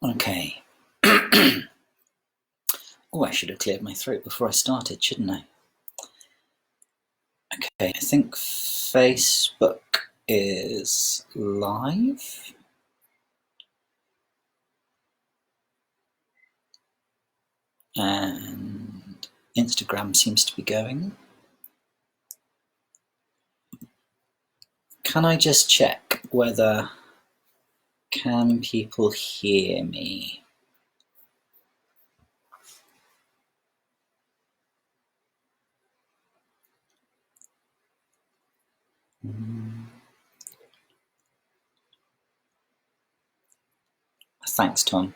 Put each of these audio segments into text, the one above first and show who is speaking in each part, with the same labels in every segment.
Speaker 1: Okay. Oh, I should have cleared my throat before I started, shouldn't I? Okay, I think Facebook is live. And Instagram seems to be going. Can I just check whether can people hear me? Thanks, Tom.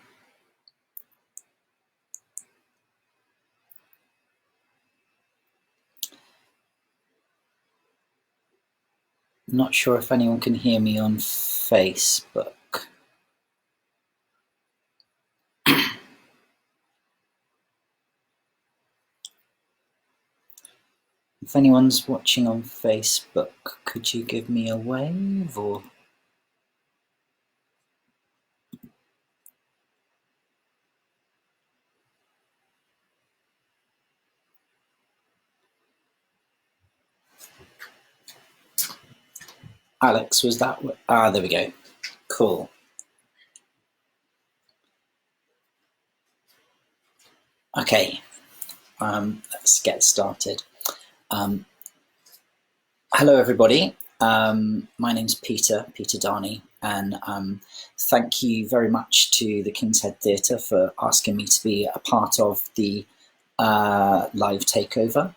Speaker 1: Not sure if anyone can hear me on Facebook. If anyone's watching on Facebook, could you give me a wave or? Alex, was that? There we go. Cool. Okay, let's get started. Hello, everybody. My name's Peter Darney, and thank you very much to the King's Head Theatre for asking me to be a part of the live takeover.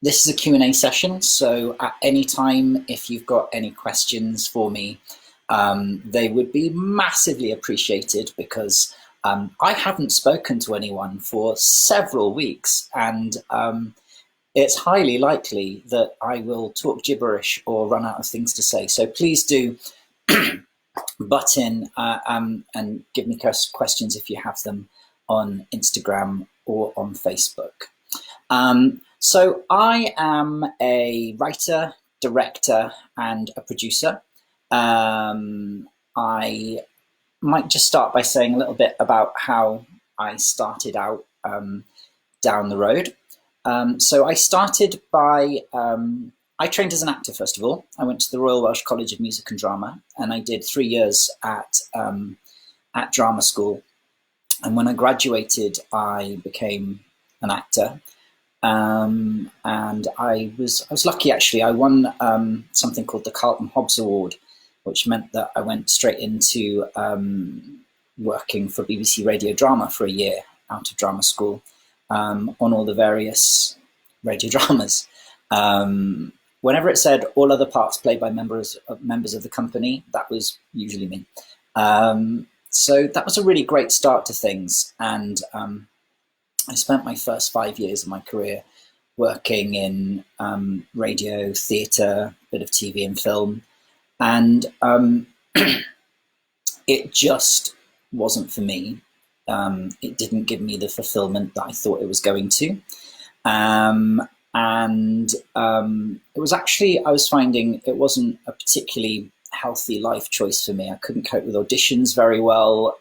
Speaker 1: This is a Q&A session, so at any time, if you've got any questions for me, they would be massively appreciated because I haven't spoken to anyone for several weeks, and it's highly likely that I will talk gibberish or run out of things to say. So please do butt in and give me questions if you have them on Instagram or on Facebook. So I am a writer, director, and a producer. I might just start by saying a little bit about how I started out down the road. So I started by, I trained as an actor, first of all. I went to the Royal Welsh College of Music and Drama, and I did 3 years at drama school. And when I graduated, I became an actor. And I was lucky, actually. I won something called the Carlton Hobbs Award, which meant that I went straight into working for BBC Radio Drama for a year out of drama school. On all the various radio dramas. Whenever it said all other parts played by members of the company, that was usually me. So that was a really great start to things. And I spent my first 5 years of my career working in radio, theatre, a bit of TV and film. And it just wasn't for me. It didn't give me the fulfillment that I thought it was going to. It was actually, I was finding it wasn't a particularly healthy life choice for me. I couldn't cope with auditions very well.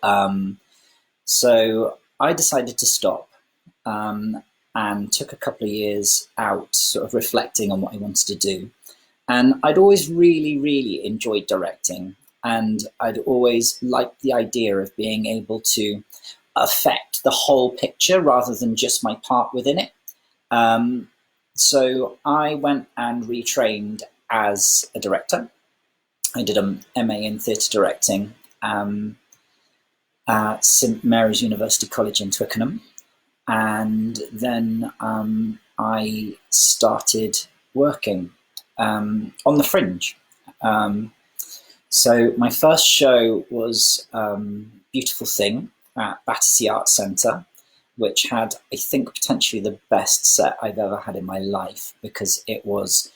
Speaker 1: So I decided to stop and took a couple of years out sort of reflecting on what I wanted to do. And I'd always really, really enjoyed directing. And I'd always liked the idea of being able to affect the whole picture rather than just my part within it. So I went and retrained as a director. I did an MA in theatre directing at St Mary's University College in Twickenham. And then I started working on the Fringe. So my first show was Beautiful Thing at Battersea Arts Centre, which had, I think, potentially the best set I've ever had in my life because it was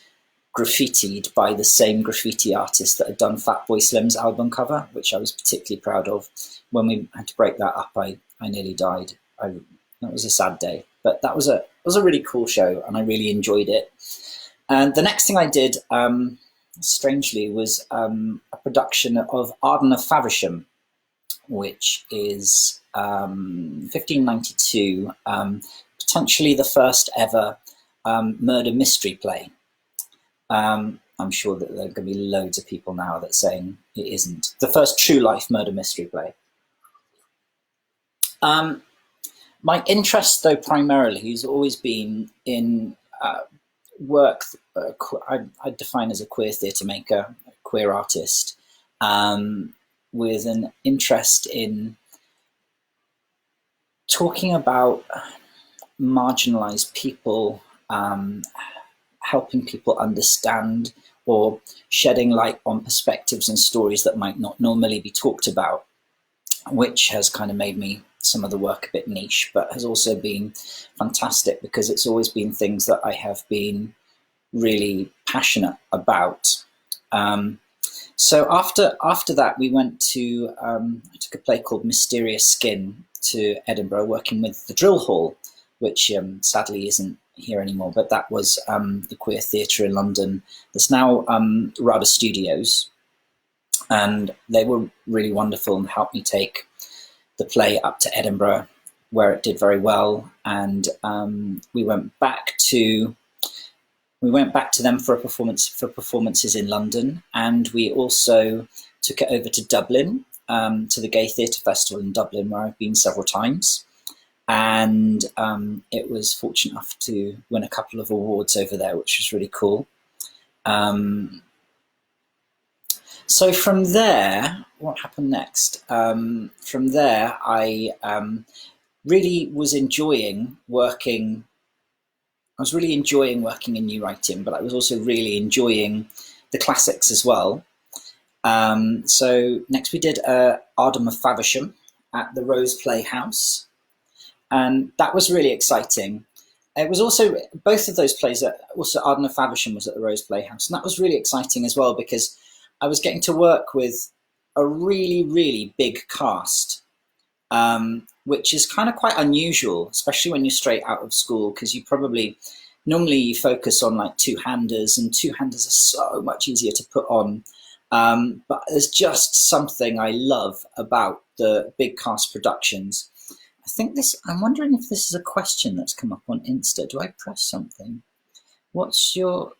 Speaker 1: graffitied by the same graffiti artist that had done Fatboy Slim's album cover, which I was particularly proud of. When we had to break that up, I nearly died. That was a sad day, but that was a really cool show and I really enjoyed it. And the next thing I did, strangely, was a production of Arden of Faversham, which is 1592, potentially the first ever murder mystery play. I'm sure that there are going to be loads of people now that saying it isn't. The first true life murder mystery play. My interest, though, primarily has always been in work. I define as a queer theatre maker, a queer artist, with an interest in talking about marginalized people, helping people understand or shedding light on perspectives and stories that might not normally be talked about, which has kind of made me some of the work a bit niche, but has also been fantastic because it's always been things that I have been really passionate about. So after that, we went to, I took a play called Mysterious Skin to Edinburgh, working with the Drill Hall, which sadly isn't here anymore, but that was the queer theatre in London. There's now RADA Studios, and they were really wonderful and helped me take the play up to Edinburgh, where it did very well. And we went back to them for performances in London, and we also took it over to Dublin, to the Gay Theatre Festival in Dublin, where I've been several times. And it was fortunate enough to win a couple of awards over there, which was really cool. So from there, what happened next? From there, I really was enjoying working. I was really enjoying working in new writing, but I was also really enjoying the classics as well. So next we did Ardham of Faversham at the Rose Playhouse. And that was really exciting. It was also, both of those plays, also Arden of Faversham was at the Rose Playhouse. And that was really exciting as well, because I was getting to work with a really, really big cast, which is kind of quite unusual, especially when you're straight out of school, because normally you focus on like two-handers, and two-handers are so much easier to put on. But there's just something I love about the big cast productions. I'm wondering if this is a question that's come up on Insta. Do I press something? What's your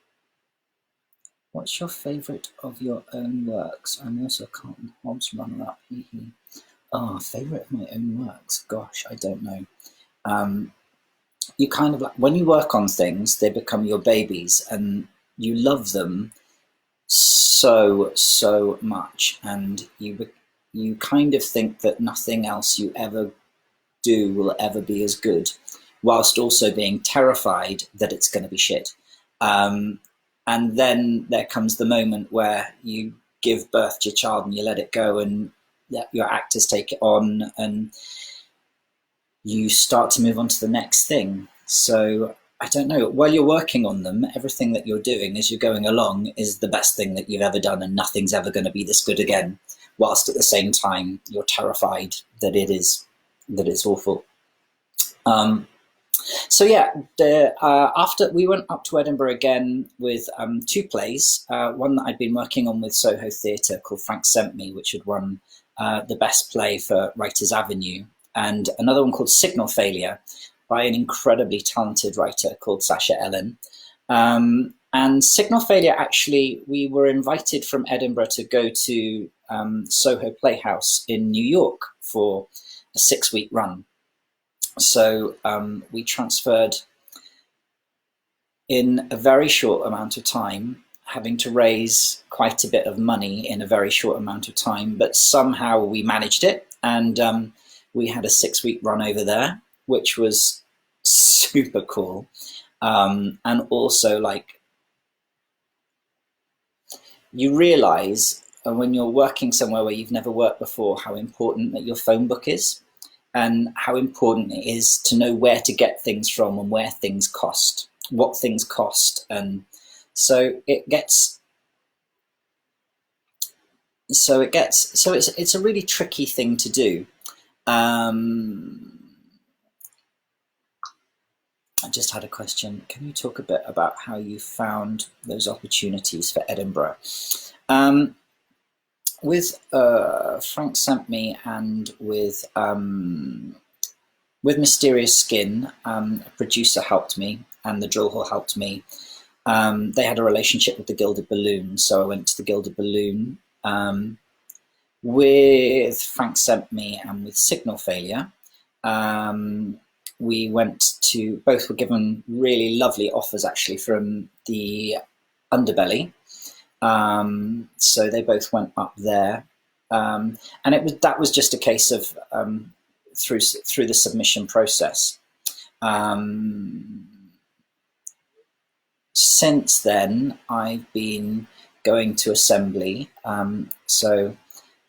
Speaker 1: favourite of your own works? I'm also Carlton Hobbs runner-up. Oh, favourite of my own works? Gosh, I don't know. You kind of like, when you work on things, they become your babies, and you love them so much, and you kind of think that nothing else you ever do will ever be as good, whilst also being terrified that it's going to be shit. And then there comes the moment where you give birth to your child and you let it go, and your actors take it on, and you start to move on to the next thing. So I don't know, while you're working on them, everything that you're doing as you're going along is the best thing that you've ever done, and nothing's ever going to be this good again, whilst at the same time you're terrified that it's awful. So yeah, after we went up to Edinburgh again with two plays, one that I'd been working on with Soho Theatre called Frank Sent Me, which had won the best play for Writers' Avenue, and another one called Signal Failure by an incredibly talented writer called Sasha Ellen. And Signal Failure, actually, we were invited from Edinburgh to go to Soho Playhouse in New York for a 6-week run. So we transferred in a very short amount of time, having to raise quite a bit of money in a very short amount of time, but somehow we managed it, and we had a 6-week run over there, which was super cool. And also, like, you realize when you're working somewhere where you've never worked before, how important that your phone book is, and how important it is to know where to get things from and where things cost, what things cost. And so it's a really tricky thing to do. I just had a question. Can you talk a bit about how you found those opportunities for Edinburgh? Um, with Frank sent me and with Mysterious Skin, a producer helped me and the Drill Hall helped me. They had a relationship with the Gilded Balloon, so I went to the Gilded Balloon with Frank sent me and with Signal Failure. We went to, both were given really lovely offers actually from the Underbelly. So they both went up there. And that was just a case of through the submission process. Since then, I've been going to Assembly. So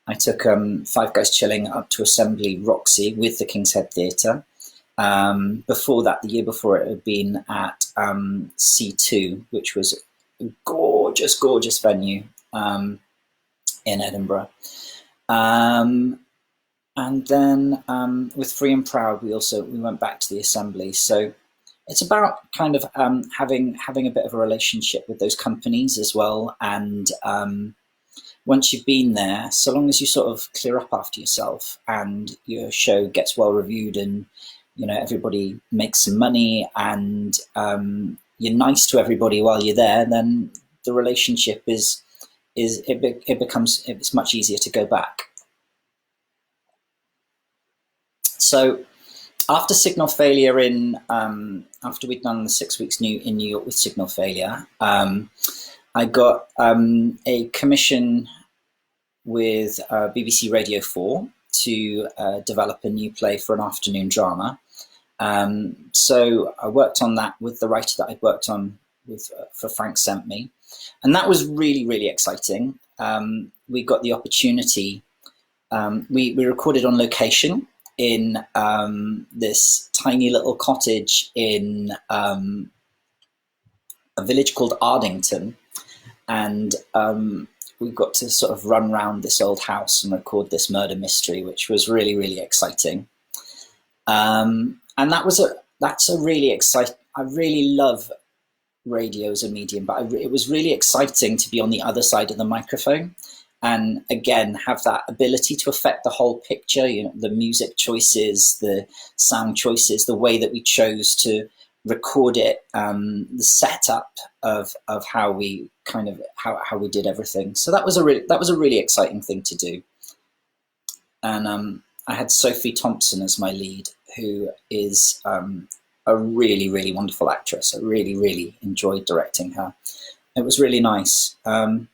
Speaker 1: I took Five Guys Chilling up to Assembly Roxy with the King's Head Theatre. Before that, the year before, it had been at C2, which was a gorgeous, gorgeous venue in Edinburgh. And then with Free and Proud, we went back to the Assembly. So it's about kind of having a bit of a relationship with those companies as well. And once you've been there, so long as you sort of clear up after yourself and your show gets well reviewed and everybody makes some money and you're nice to everybody while you're there, then the relationship it's much easier to go back. So after Signal Failure after we'd done the 6 weeks in New York with Signal Failure, I got a commission with BBC Radio 4 to develop a new play for an afternoon drama. So I worked on that with the writer that I'd worked on for Frank Sent Me. And that was really, really exciting. We got the opportunity. We recorded on location in this tiny little cottage in a village called Ardington. And we got to sort of run around this old house and record this murder mystery, which was really, really exciting. And that's a really exciting. I really love radio as a medium, but it was really exciting to be on the other side of the microphone and again have that ability to affect the whole picture. The music choices, the sound choices, the way that we chose to record it, the setup of how we how we did everything. So that was a really exciting thing to do. And I had Sophie Thompson as my lead, who is a really, really wonderful actress. I really, really enjoyed directing her. It was really nice. And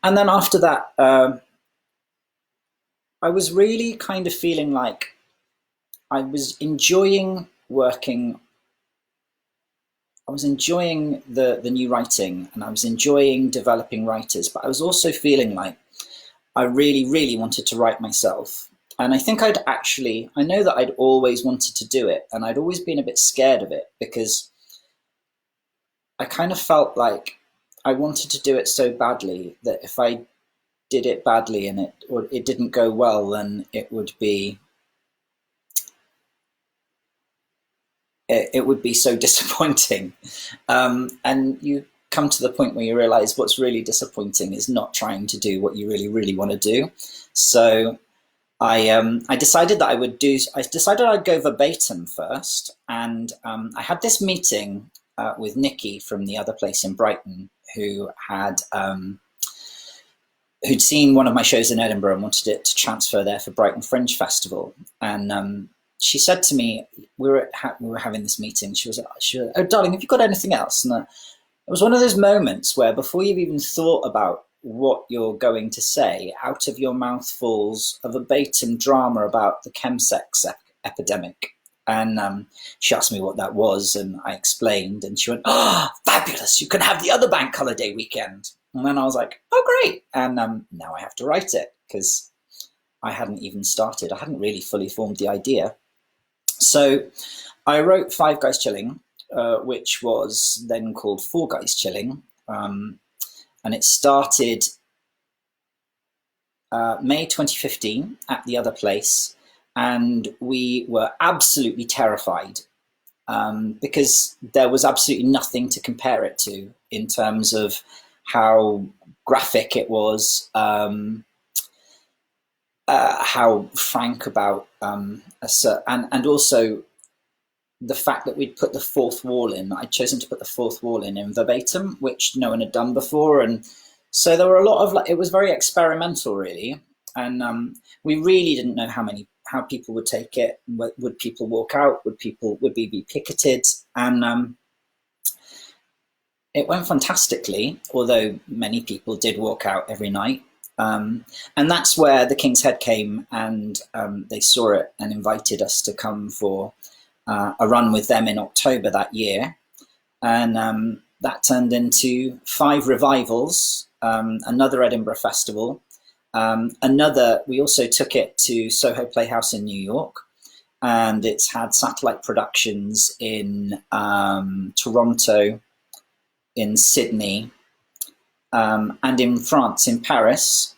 Speaker 1: then after that, I was really kind of feeling like I was enjoying working. I was enjoying the new writing and I was enjoying developing writers, but I was also feeling like I really, really wanted to write myself. And I think I know that I'd always wanted to do it, and I'd always been a bit scared of it because I kind of felt like I wanted to do it so badly that if I did it badly and it didn't go well, then it would be so disappointing. And you come to the point where you realize what's really disappointing is not trying to do what you really, really want to do. So I decided that I'd go verbatim first, and I had this meeting with Nikki from the other place in Brighton, who'd seen one of my shows in Edinburgh and wanted it to transfer there for Brighton Fringe Festival. And she said to me, we were having this meeting. She was, "Oh, darling, have you got anything else?" And it was one of those moments where before you've even thought about what you're going to say, out of your mouth falls a verbatim drama about the chemsex epidemic. And she asked me what that was, and I explained, and she went, "Oh, fabulous, you can have the other bank holiday weekend." And then I was like, "Oh, great." And now I have to write it because I hadn't even started. I hadn't really fully formed the idea. So I wrote Five Guys Chilling, which was then called Four Guys Chilling. And it started May 2015 at the other place. And we were absolutely terrified because there was absolutely nothing to compare it to in terms of how graphic it was, how frank about and also the fact that we'd put the fourth wall in. I'd chosen to put the fourth wall in verbatim, which no one had done before, and so there were a lot of it was very experimental, really, and we really didn't know how people would take it. Would people walk out? Would we be picketed? And it went fantastically, although many people did walk out every night. And that's where the King's Head came, and they saw it and invited us to come for a run with them in October that year. And that turned into 5 revivals, another Edinburgh Festival, we also took it to Soho Playhouse in New York, and it's had satellite productions in Toronto, in Sydney, and in France, in Paris,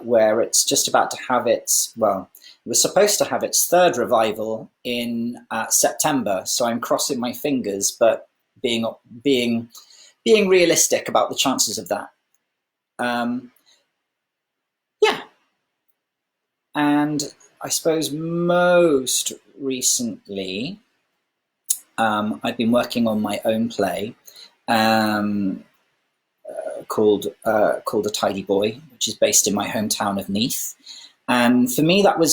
Speaker 1: where it's just about to have it was supposed to have its 3rd revival in September. So I'm crossing my fingers, but being realistic about the chances of that. Yeah. And I suppose most recently, I've been working on my own play, called A Tidy Boy, which is based in my hometown of Neath. And for me, Five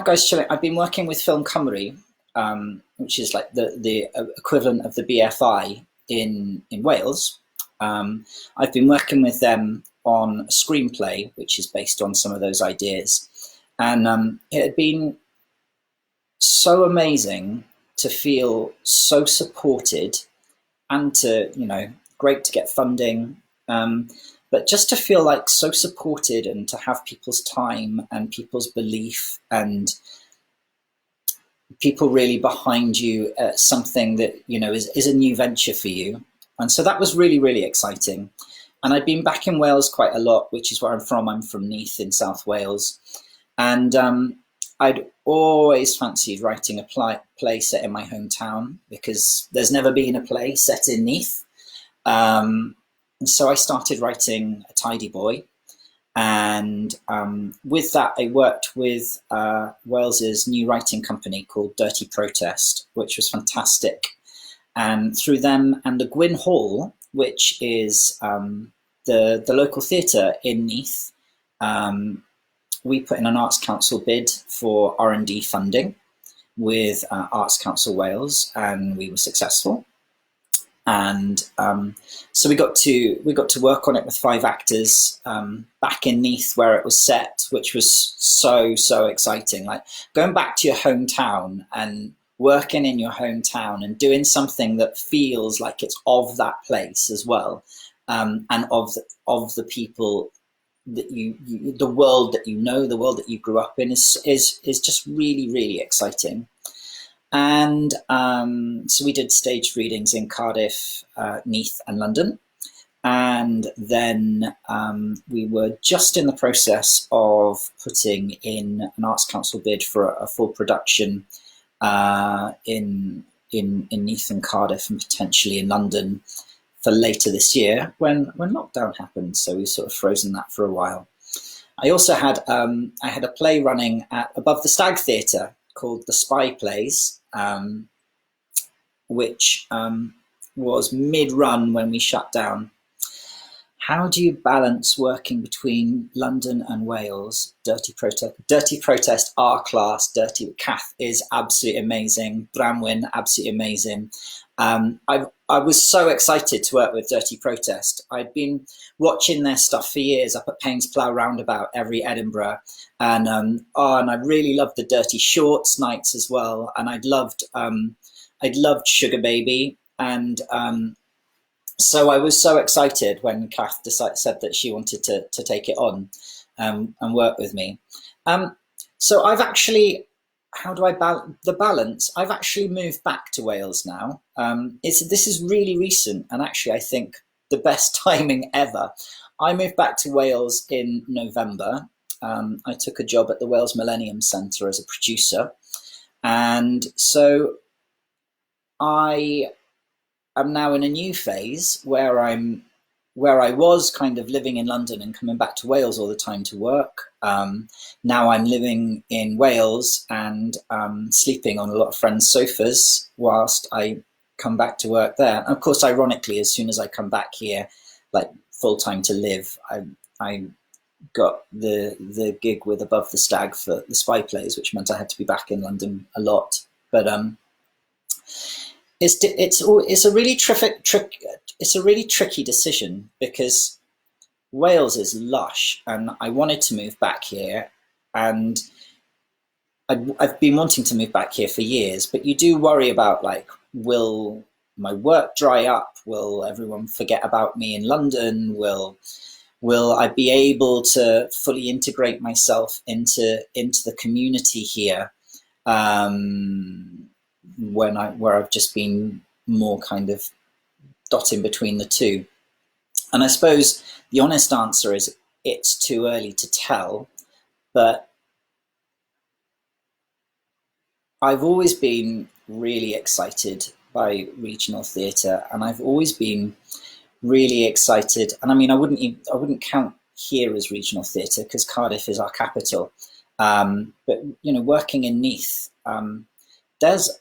Speaker 1: Guys Chilling, I've been working with Film Cymru, which is like the equivalent of the BFI in Wales. I've been working with them on a screenplay, which is based on some of those ideas. And it had been so amazing to feel so supported, and great to get funding, but just to feel like so supported, and to have people's time and people's belief and people really behind you at something that is a new venture for you. And so that was really, really exciting. And I'd been back in Wales quite a lot, which is where I'm from. I'm from Neath in South Wales. And I'd always fancied writing a play set in my hometown, because there's never been a play set in Neath. And so I started writing A Tidy Boy. And with that, I worked with Wales's new writing company called Dirty Protest, which was fantastic. And through them and the Gwyn Hall, which is the local theatre in Neath, we put in an Arts Council bid for R&D funding with Arts Council Wales, and we were successful. And so we got to work on it with 5 actors back in Neath, where it was set, which was so exciting. Like going back to your hometown and working in your hometown and doing something that feels like it's of that place as well, and of the people that the world that the world that you grew up in is just really, really exciting. And so we did staged readings in Cardiff, Neath and London. And then we were just in the process of putting in an Arts Council bid for a full production in Neath and Cardiff, and potentially in London for later this year when lockdown happened. So we've sort of frozen that for a while. I also had a play running at above the Stag Theatre called The Spy Plays, which was mid-run when we shut down. How do you balance working between London and Wales? Dirty Protest, R-Class, Kath is absolutely amazing. Bramwyn, absolutely amazing. I was so excited to work with Dirty Protest. I'd been watching their stuff for years up at Paynes Plough Roundabout every Edinburgh. And I really loved the Dirty Shorts nights as well. And I'd loved Sugar Baby. And so I was so excited when Kath said that she wanted to take it on and work with me. So I've actually, how do I balance the balance? I've actually moved back to Wales now. This is really recent, and actually I think the best timing ever. I moved back to Wales in November. I took a job at the Wales Millennium Centre as a producer. And so I am now in a new phase where I was kind of living in London and coming back to Wales all the time to work. Now I'm living in Wales and sleeping on a lot of friends' sofas whilst I come back to work there. And of course, ironically, as soon as I come back here, like full time to live, I got the gig with Above the Stag for the Spy Plays, which meant I had to be back in London a lot. But it's a really it's a really tricky decision because Wales is lush, and I wanted to move back here, and I've been wanting to move back here for years. But you do worry about, like, will my work dry up? Will everyone forget about me in London? Will I be able to fully integrate myself into the community here? Where I've just been more kind of dotting between the two. And I suppose the honest answer is it's too early to tell, but I've always been really excited by regional theatre, and I've always been really excited. And I mean, I wouldn't count here as regional theatre because Cardiff is our capital. But working in Neath, there's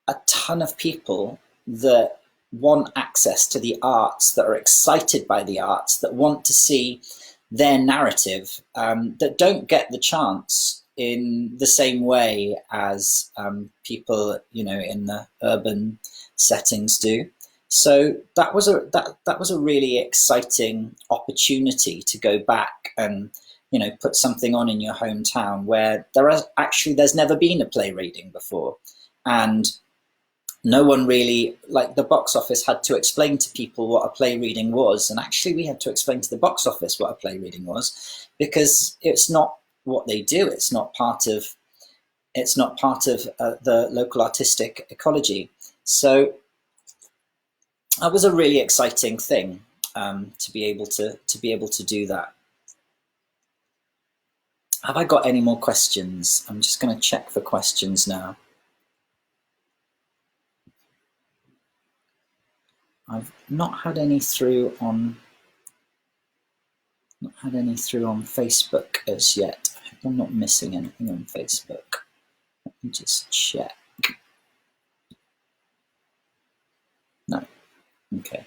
Speaker 1: a ton of people that want access to the arts, that are excited by the arts, that want to see their narrative, that don't get the chance in the same way as people, in the urban settings do. So that was a really exciting opportunity to go back and put something on in your hometown where there's never been a play reading before, and no one really, like, the box office had to explain to people what a play reading was, and actually we had to explain to the box office what a play reading was because it's not what they do. It's not part of the local artistic ecology. So that was a really exciting thing, to be able to do that. Have I got any more questions? I'm just going to check for questions now. I've not had any through on Facebook as yet. I hope I'm not missing anything on Facebook. Let me just check. No. Okay.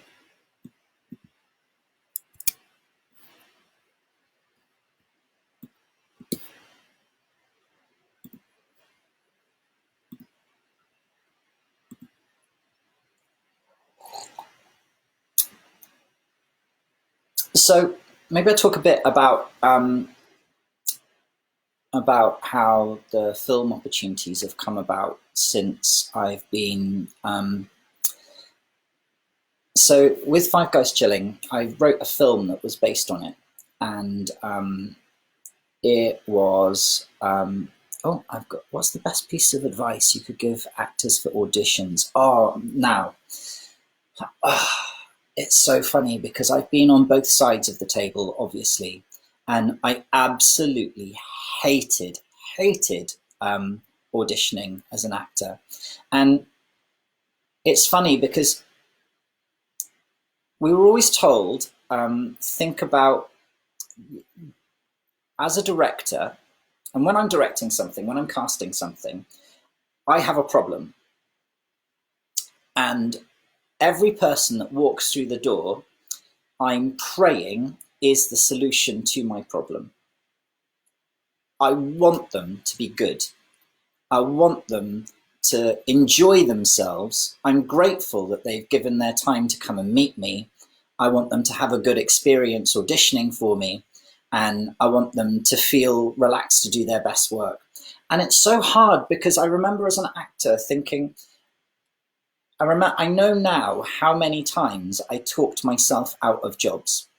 Speaker 1: So maybe I'll talk a bit about how the film opportunities have come about since I've been. So with Five Guys Chilling, I wrote a film that was based on it, and it was. What's the best piece of advice you could give actors for auditions? It's so funny because I've been on both sides of the table, obviously, and I absolutely hated auditioning as an actor. And it's funny because we were always told, think about, as a director, and when I'm directing something, when I'm casting something, I have a problem. And every person that walks through the door, I'm praying is the solution to my problem. I want them to be good. I want them to enjoy themselves. I'm grateful that they've given their time to come and meet me. I want them to have a good experience auditioning for me, and I want them to feel relaxed to do their best work. And it's so hard because I remember as an actor thinking, I know now how many times I talked myself out of jobs.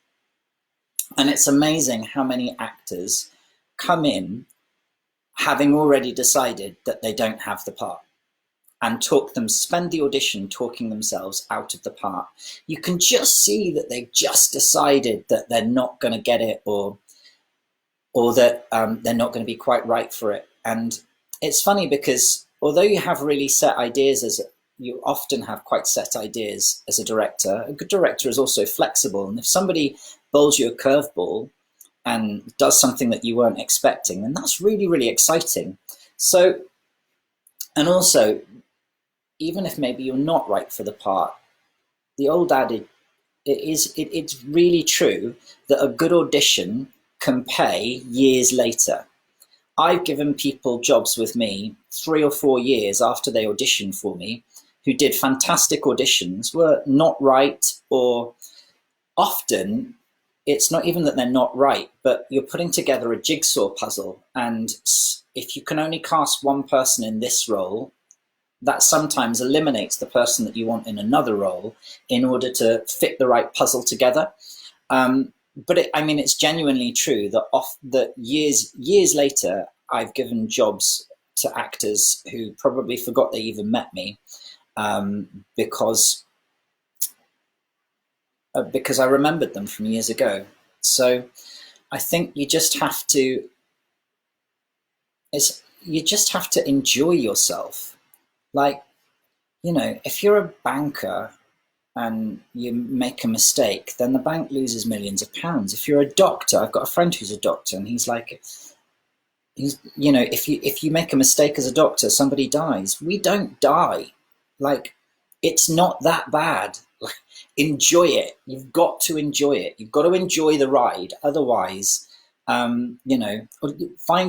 Speaker 1: And it's amazing how many actors come in having already decided that they don't have the part and spend the audition talking themselves out of the part. You can just see that they've just decided that they're not going to get it, or that they're not going to be quite right for it. And it's funny because although you have really set ideas as you often have quite set ideas as a director, a good director is also flexible. And if somebody bowls you a curveball and does something that you weren't expecting, then that's really, really exciting. So, and also, even if maybe you're not right for the part, the old adage it's really true that a good audition can pay years later. I've given people jobs with me 3 or 4 years after they auditioned for me, who did fantastic auditions, were not right, or often it's not even that they're not right, but you're putting together a jigsaw puzzle. And if you can only cast one person in this role, that sometimes eliminates the person that you want in another role in order to fit the right puzzle together. But it's genuinely true that years later, I've given jobs to actors who probably forgot they even met me, because I remembered them from years ago. So I think you just have to enjoy yourself. Like, if you're a banker and you make a mistake, then the bank loses millions of pounds. If you're a doctor, I've got a friend who's a doctor, and if you make a mistake as a doctor, somebody dies. We don't die. Like, it's not that bad. Like, enjoy it. You've got to enjoy it. You've got to enjoy the ride. Otherwise, find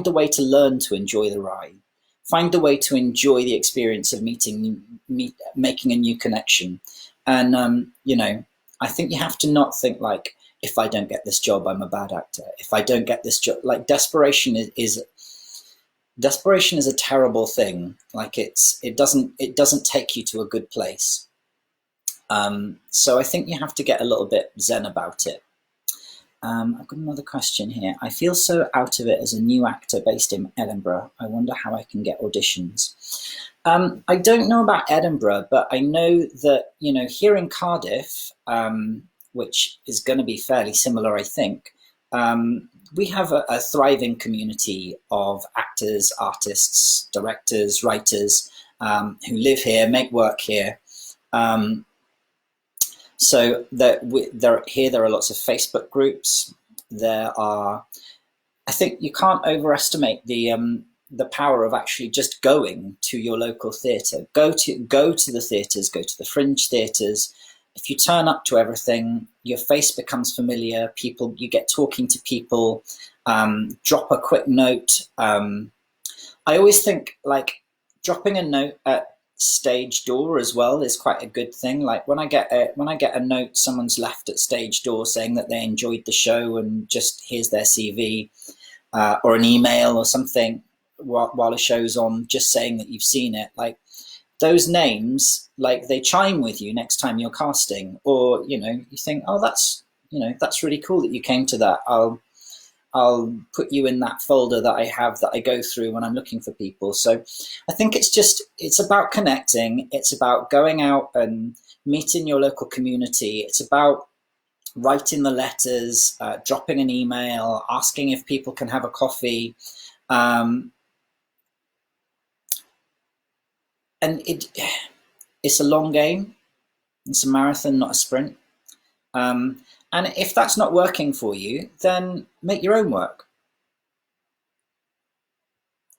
Speaker 1: a way to learn to enjoy the ride. Find a way to enjoy the experience of making a new connection. And, I think you have to not think like, if I don't get this job, I'm a bad actor. If I don't get this job, like, desperation is a terrible thing. Like, it doesn't take you to a good place. So I think you have to get a little bit zen about it. I've got another question here. I feel so out of it as a new actor based in Edinburgh. I wonder how I can get auditions. I don't know about Edinburgh, but I know that, here in Cardiff, which is going to be fairly similar, I think, we have a thriving community of actors, artists, directors, writers, who live here, make work here. So there are lots of Facebook groups. I think you can't overestimate the power of actually just going to your local theatre. Go to the theatres, go to the fringe theatres. If you turn up to everything, your face becomes familiar. You get talking to people. Drop a quick note. I always think, like, dropping a note at stage door as well is quite a good thing. Like, when I get a note someone's left at stage door saying that they enjoyed the show and just here's their CV, or an email or something while a show's on, just saying that you've seen it, like, those names, like, they chime with you next time you're casting. Or you think, oh, that's really cool that you came to that. I'll put you in that folder that I have that I go through when I'm looking for people. So I think it's about connecting. It's about going out and meeting your local community. It's about writing the letters, dropping an email, asking if people can have a coffee. And it's a long game. It's a marathon, not a sprint. And if that's not working for you, then make your own work.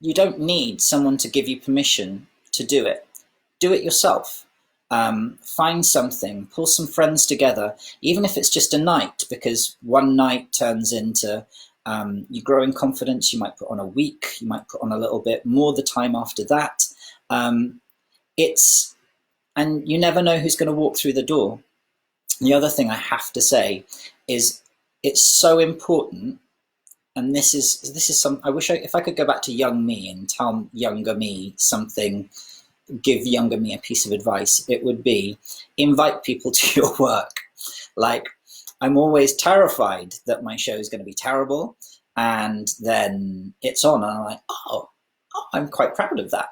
Speaker 1: You don't need someone to give you permission to do it. Do it yourself. Find something, pull some friends together, even if it's just a night, because one night turns into you grow in confidence. You might put on a week, you might put on a little bit more the time after that. And you never know who's going to walk through the door. The other thing I have to say is it's so important, and this is some. I wish if I could go back to young me and tell younger me something, give younger me a piece of advice, it would be invite people to your work. Like, I'm always terrified that my show is going to be terrible, and then it's on, and I'm like, oh, I'm quite proud of that.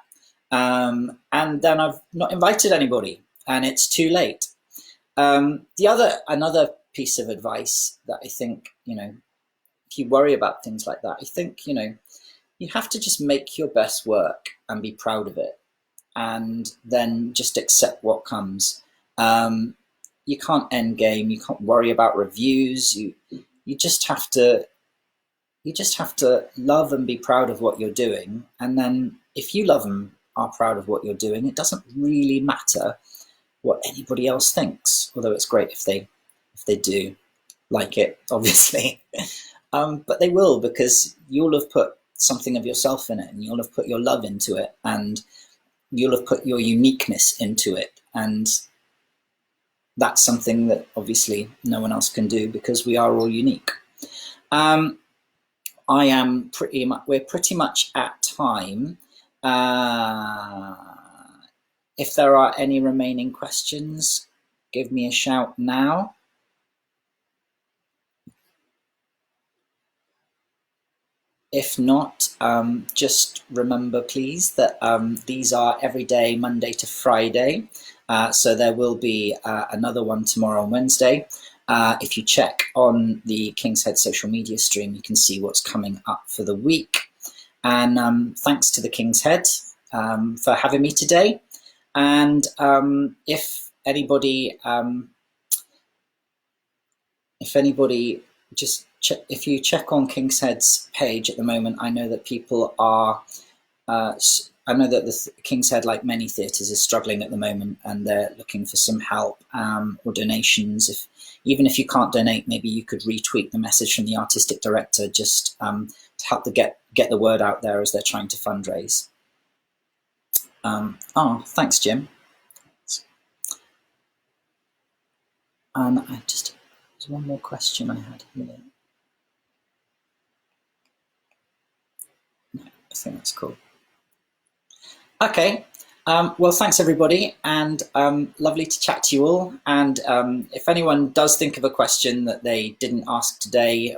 Speaker 1: And then I've not invited anybody, and it's too late. Another piece of advice that I think, if you worry about things like that, I think, you have to just make your best work and be proud of it, and then just accept what comes. Um, you can't end game. You can't worry about reviews. You just have to love and be proud of what you're doing. And then if you love and are proud of what you're doing, it doesn't really matter what anybody else thinks. Although it's great if they do like it, obviously. But they will, because you'll have put something of yourself in it, and you'll have put your love into it, and you'll have put your uniqueness into it. And that's something that obviously no one else can do, because we are all unique. We're pretty much at time. If there are any remaining questions, give me a shout now. If not, just remember, please, that these are every day, Monday to Friday. So there will be another one tomorrow on Wednesday. If you check on the King's Head social media stream, you can see what's coming up for the week. And thanks to the King's Head for having me today. And if anybody just if you check on King's Head's page at the moment, I know that people are. I know that the King's Head, like many theatres, is struggling at the moment, and they're looking for some help or donations. Even if you can't donate, maybe you could retweet the message from the artistic director, just to help get the word out there as they're trying to fundraise. Thanks, Jim. And there's one more question I had here. No, I think that's cool. Okay. Well, thanks everybody, and lovely to chat to you all. And if anyone does think of a question that they didn't ask today,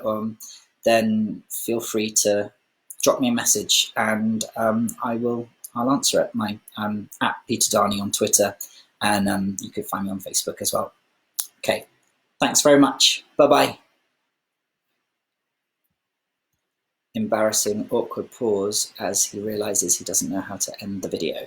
Speaker 1: then feel free to drop me a message, and I'll answer it. My at Peter Darney on Twitter, and you can find me on Facebook as well. Okay. Thanks very much. Bye-bye. Embarrassing, awkward pause as he realizes he doesn't know how to end the video.